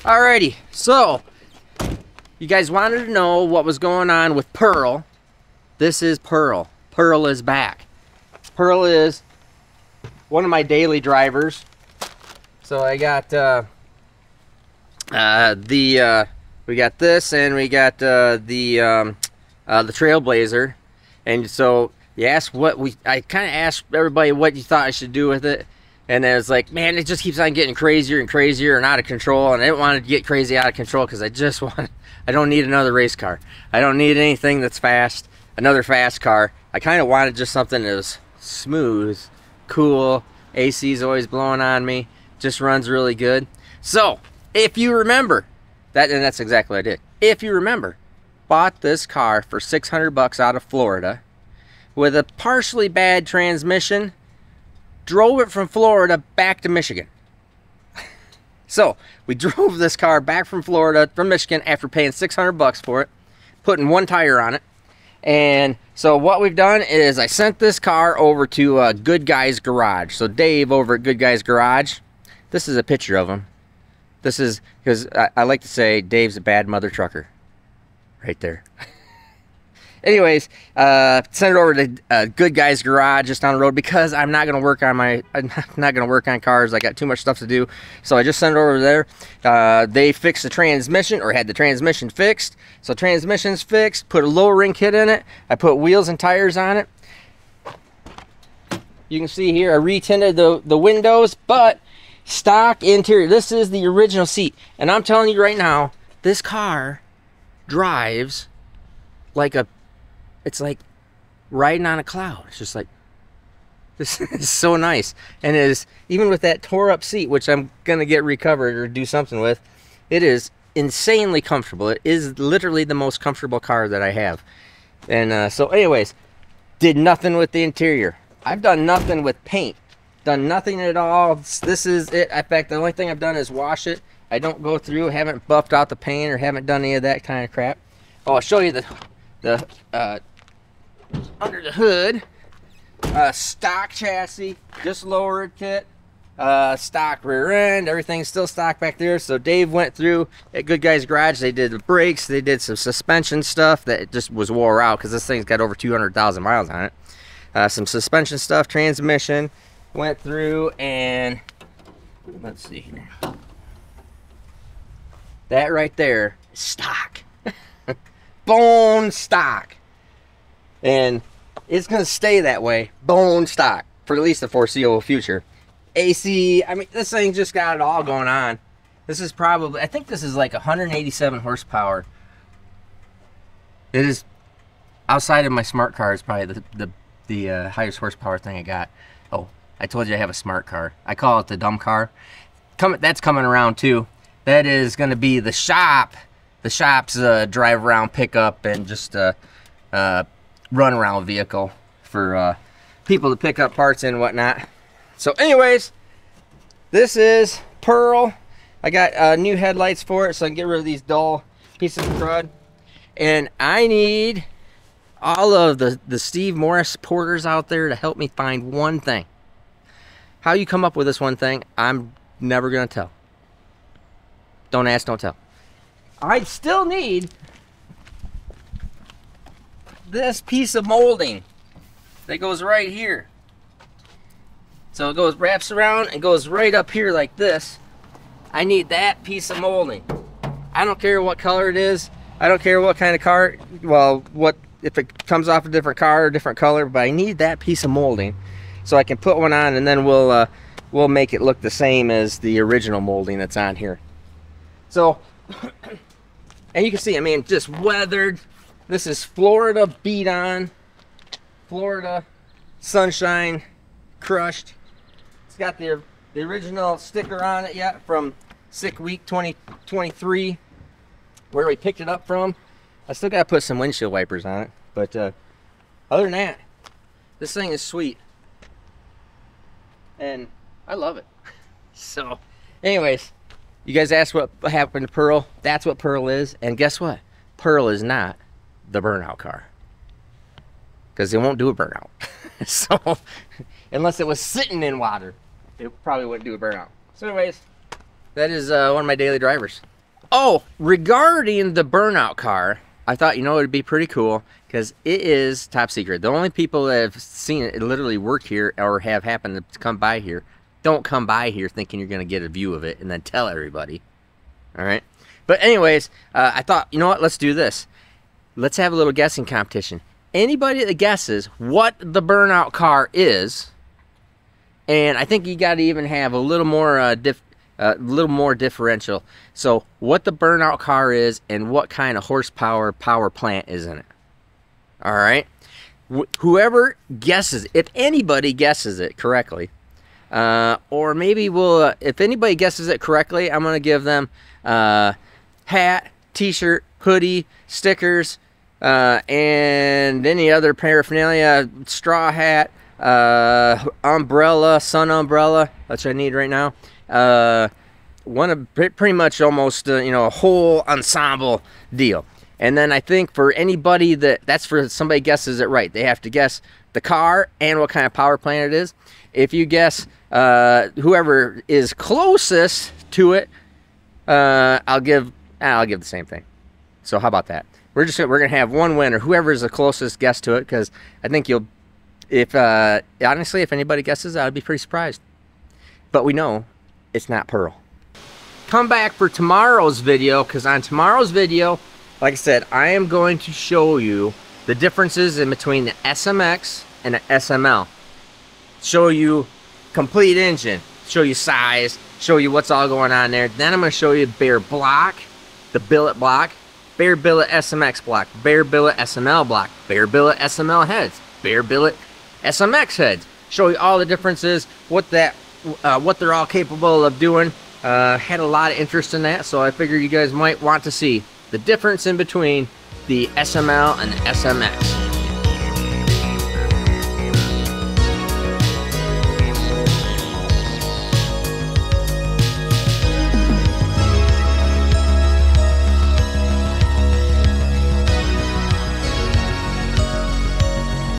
Alrighty, so you guys wanted to know what was going on with Pearl. This is Pearl. Pearl is back. Pearl is one of my daily drivers. So I got we got this, and we got the Trailblazer. And so you asked I kind of asked everybody what you thought I should do with it. And it was like, man, it just keeps on getting crazier and crazier and out of control. And I didn't want it to get crazy out of control because I don't need another race car. I don't need anything that's fast, another fast car. I kind of wanted just something that was smooth, cool. AC's always blowing on me. Just runs really good. So, if you remember, and that's exactly what I did. If you remember, bought this car for $600 out of Florida with a partially bad transmission. Drove it from Florida back to Michigan. So we drove this car back from Florida, from Michigan, after paying $600 for it, putting one tire on it. And so what we've done is I sent this car over to Good Guy's Garage. So Dave over at Good Guy's Garage, this is a picture of him. This is, because I like to say Dave's a bad mother trucker. Right there. Anyways, send it over to Good Guy's Garage just down the road because I'm not gonna work on cars. I got too much stuff to do, so I just sent it over there. They fixed the transmission, or had the transmission fixed. So transmission's fixed. Put a low ring kit in it. I put wheels and tires on it. You can see here I retinted the windows, but stock interior. This is the original seat, and I'm telling you right now, this car drives like it's like riding on a cloud. It's just like, this is so nice. And it is, even with that tore up seat, which I'm gonna get recovered or do something with, it is insanely comfortable. It is literally the most comfortable car that I have. And so anyways, did nothing with the interior. I've done nothing with paint. Done nothing at all. This is it. In fact, the only thing I've done is wash it. I don't go through, haven't buffed out the paint or haven't done any of that kind of crap. Oh, I'll show you the under the hood, stock chassis, just lowered kit, stock rear end, everything's still stock back there. So Dave went through at Good Guy's Garage. They did the brakes, they did some suspension stuff that just was wore out because this thing's got over 200,000 miles on it. Some suspension stuff, transmission, went through, and let's see here. That right there is stock. Bone stock. And it's going to stay that way, bone stock, for at least the foreseeable future. AC, I mean, this thing just got it all going on. This is probably, I think this is like 187 horsepower. It is, outside of my smart car, is probably the highest horsepower thing I got. Oh, I told you I have a smart car. I call it the dumb car. That's coming around too. That is going to be the shop's drive around pickup and just run around vehicle for people to pick up parts and whatnot. So anyways, this is Pearl. I got new headlights for it so I can get rid of these dull pieces of crud. And I need all of the Steve Morris supporters out there to help me find one thing. How you come up with this one thing, I'm never gonna tell. Don't ask, don't tell. I still need this piece of molding that goes right here. So it wraps around and goes right up here like this. I need that piece of molding. I don't care what color it is. I don't care what kind of car, well, if it comes off a different car or different color, but I need that piece of molding so I can put one on, and then we'll make it look the same as the original molding that's on here. So, and you can see, I mean, just weathered. This is Florida beat on. Florida sunshine crushed. It's got the original sticker on it yet from Sick Week 2023, where we picked it up from. I still got to put some windshield wipers on it. But other than that, this thing is sweet. And I love it. So, anyways, you guys asked what happened to Pearl. That's what Pearl is. And guess what? Pearl is not the Burnout car, because it won't do a burnout. So unless it was sitting in water, it probably wouldn't do a burnout. So anyways, that is one of my daily drivers. Oh, regarding the Burnout car, I thought, you know, it'd be pretty cool because it is top secret. The only people that have seen it literally work here or have happened to come by here, don't come by here thinking you're going to get a view of it and then tell everybody. All right. But anyways, I thought, you know what? Let's do this. Let's have a little guessing competition. Anybody that guesses what the Burnout car is, and I think you got to even have a little more differential. So what the Burnout car is and what kind of horsepower power plant is in it. All right. Whoever guesses, if anybody guesses it correctly, or maybe we'll, if anybody guesses it correctly, I'm going to give them hat, t-shirt, hoodie, stickers, and any other paraphernalia, straw hat, umbrella, sun umbrella, which I need right now. Pretty much almost, you know, a whole ensemble deal. And then I think for anybody that's for somebody guesses it right, they have to guess the car and what kind of power plant it is. If you guess whoever is closest to it, I'll give the same thing. So how about that? We're gonna have one winner, whoever is the closest guess to it, because I think you'll, honestly, if anybody guesses, I'd be pretty surprised. But we know it's not Pearl. Come back for tomorrow's video, because on tomorrow's video, like I said, I am going to show you the differences in between the SMX and the SML. Show you complete engine, show you size, show you what's all going on there. Then I'm going to show you bare block, the billet block, bare billet SMX block, bare billet SML block, bare billet SML heads, bare billet SMX heads. Show you all the differences, what they're all capable of doing. Had a lot of interest in that, so I figured you guys might want to see the difference in between the SML and the SMX.